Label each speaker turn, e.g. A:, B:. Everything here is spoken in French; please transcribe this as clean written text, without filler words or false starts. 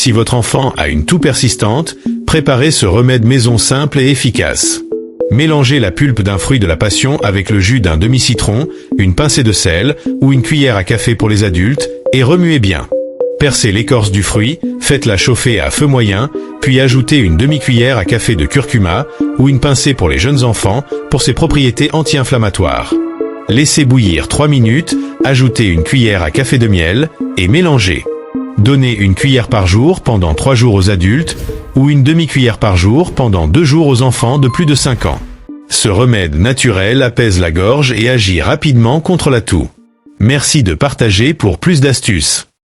A: Si votre enfant a une toux persistante, préparez ce remède maison simple et efficace. Mélangez la pulpe d'un fruit de la passion avec le jus d'un demi-citron, une pincée de sel ou une cuillère à café pour les adultes et remuez bien. Percez l'écorce du fruit, faites-la chauffer à feu moyen, puis ajoutez une demi-cuillère à café de curcuma ou une pincée pour les jeunes enfants pour ses propriétés anti-inflammatoires. Laissez bouillir 3 minutes, ajoutez une cuillère à café de miel et mélangez. Donnez une cuillère par jour pendant 3 jours aux adultes ou une demi-cuillère par jour pendant 2 jours aux enfants de plus de 5 ans. Ce remède naturel apaise la gorge et agit rapidement contre la toux. Merci de partager pour plus d'astuces.